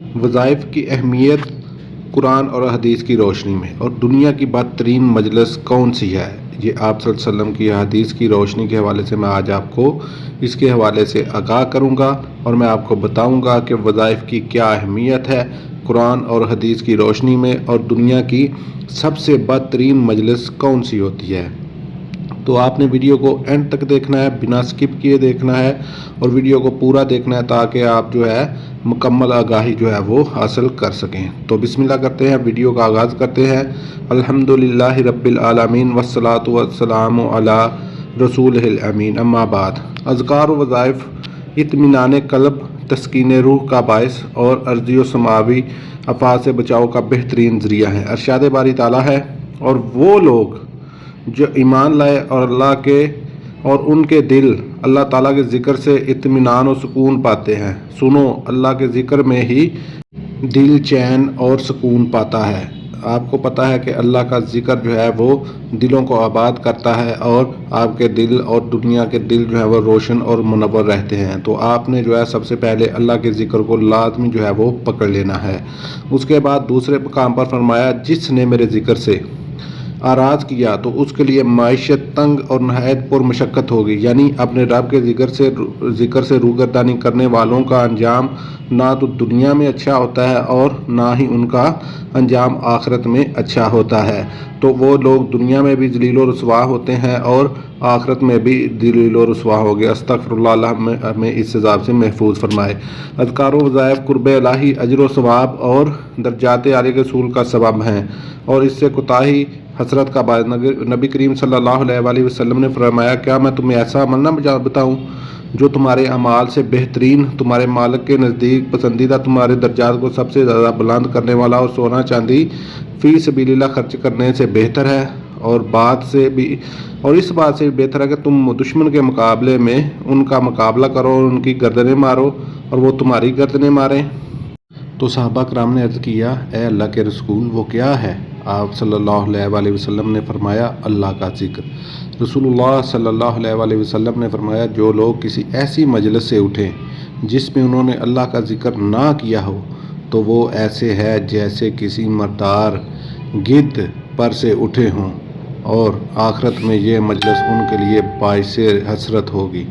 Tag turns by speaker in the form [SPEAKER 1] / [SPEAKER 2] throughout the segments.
[SPEAKER 1] وظائف کی اہمیت قرآن اور حدیث کی روشنی میں، اور دنیا کی بدترین مجلس کون سی ہے، یہ آپ صلی اللہ علیہ وسلم کی حدیث کی روشنی کے حوالے سے میں آج آپ کو اس کے حوالے سے آگاہ کروں گا، اور میں آپ کو بتاؤں گا کہ وظائف کی کیا اہمیت ہے قرآن اور حدیث کی روشنی میں، اور دنیا کی سب سے بدترین مجلس کون سی ہوتی ہے۔ تو آپ نے ویڈیو کو اینڈ تک دیکھنا ہے، بنا سکپ کیے دیکھنا ہے، اور ویڈیو کو پورا دیکھنا ہے تاکہ آپ جو ہے مکمل آگاہی جو ہے وہ حاصل کر سکیں۔ تو بسم اللہ کرتے ہیں، ویڈیو کا آغاز کرتے ہیں۔ الحمدللہ رب العالمین والصلاة والسلام علی رسولہ الامین، اما بعد۔ اذکار و وظائف اطمینان قلب، تسکین روح کا باعث اور ارضی و سماوی آفات سے بچاؤ کا بہترین ذریعہ ہے۔ ارشاد باری تعالیٰ ہے، اور وہ لوگ جو ایمان لائے اور اللہ کے اور ان کے دل اللہ تعالیٰ کے ذکر سے اطمینان و سکون پاتے ہیں۔ سنو، اللہ کے ذکر میں ہی دل چین اور سکون پاتا ہے۔ آپ کو پتہ ہے کہ اللہ کا ذکر جو ہے وہ دلوں کو آباد کرتا ہے، اور آپ کے دل اور دنیا کے دل جو ہے وہ روشن اور منور رہتے ہیں۔ تو آپ نے جو ہے سب سے پہلے اللہ کے ذکر کو لازمی جو ہے وہ پکڑ لینا ہے۔ اس کے بعد دوسرے مقام پر فرمایا، جس نے میرے ذکر سے آراز کیا تو اس کے لیے معیشت تنگ اور نہایت پر مشقت ہوگی، یعنی اپنے رب کے ذکر سے روگردانی کرنے والوں کا انجام نہ تو دنیا میں اچھا ہوتا ہے اور نہ ہی ان کا انجام آخرت میں اچھا ہوتا ہے۔ تو وہ لوگ دنیا میں بھی ذلیل و رسوا ہوتے ہیں اور آخرت میں بھی ذلیل و رسوا ہو گئے۔ استغفر اللہ، ہمیں اس عذاب سے محفوظ فرمائے۔ اذکار و وظائف قرب الہی، اجر و ثواب اور درجات عالی کے حصول کا سبب ہیں، اور اس سے کوتاہی حسرت کا باعث۔ نبی کریم صلی اللہ علیہ وآلہ وسلم نے فرمایا، کیا میں تمہیں ایسا عمل نہ بتاؤں جو تمہارے اعمال سے بہترین، تمہارے مالک کے نزدیک پسندیدہ، تمہارے درجات کو سب سے زیادہ بلند کرنے والا، اور سونا چاندی فی سبیل اللہ خرچ کرنے سے بہتر ہے، اور اس بات سے بھی بہتر ہے کہ تم دشمن کے مقابلے میں ان کا مقابلہ کرو اور ان کی گردنیں مارو اور وہ تمہاری گردنیں ماریں۔ تو صحابہ کرام نے عرض کیا، اے اللہ کے رسول، وہ کیا ہے؟ آپ صلی اللہ علیہ وآلہ وسلم نے فرمایا، اللہ کا ذکر۔ رسول اللہ صلی اللہ علیہ وآلہ وسلم نے فرمایا، جو لوگ کسی ایسی مجلس سے اٹھیں جس میں انہوں نے اللہ کا ذکر نہ کیا ہو تو وہ ایسے ہے جیسے کسی مردار گدھ پر سے اٹھے ہوں، اور آخرت میں یہ مجلس ان کے لیے باعث حسرت ہوگی۔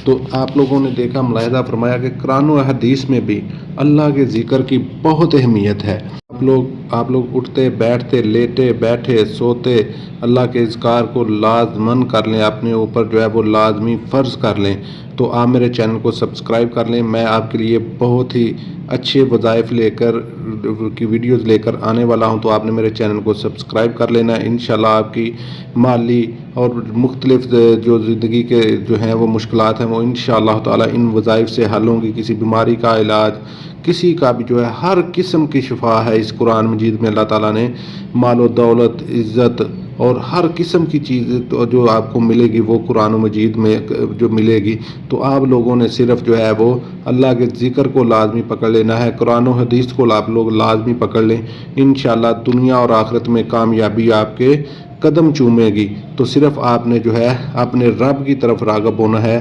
[SPEAKER 1] تو آپ لوگوں نے دیکھا، ملاحظہ فرمایا کہ قرآن و حدیث میں بھی اللہ کے ذکر کی بہت اہمیت ہے۔ آپ لوگ اٹھتے بیٹھتے، لیٹے بیٹھے، سوتے اللہ کے اذکار کو لازماً کر لیں، اپنے اوپر جو ہے وہ لازمی فرض کر لیں۔ تو آپ میرے چینل کو سبسکرائب کر لیں، میں آپ کے لیے بہت ہی اچھے وظائف کی ویڈیوز لے کر آنے والا ہوں، تو آپ نے میرے چینل کو سبسکرائب کر لینا ہے۔ انشاءاللہ آپ کی مالی اور مختلف جو زندگی کے جو ہیں وہ مشکلات ہیں وہ انشاءاللہ تعالی ان وظائف سے حل ہوں گی۔ کسی بیماری کا علاج، کسی کا بھی جو ہے ہر قسم کی شفا ہے اس قرآن مجید میں۔ اللہ تعالیٰ نے مال و دولت، عزت اور ہر قسم کی چیز جو آپ کو ملے گی وہ قرآن مجید میں جو ملے گی۔ تو آپ لوگوں نے صرف جو ہے وہ اللہ کے ذکر کو لازمی پکڑ لینا ہے، قرآن و حدیث کو آپ لوگ لازمی پکڑ لیں، انشاءاللہ دنیا اور آخرت میں کامیابی آپ کے قدم چومے گی۔ تو صرف آپ نے جو ہے اپنے رب کی طرف راغب ہونا ہے،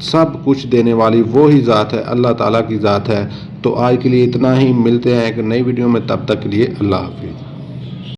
[SPEAKER 1] سب کچھ دینے والی وہی ذات ہے، اللہ تعالیٰ کی ذات ہے۔ تو آج کے لیے اتنا ہی، ملتے ہیں ایک نئی ویڈیو میں، تب تک کے لیے اللہ حافظ۔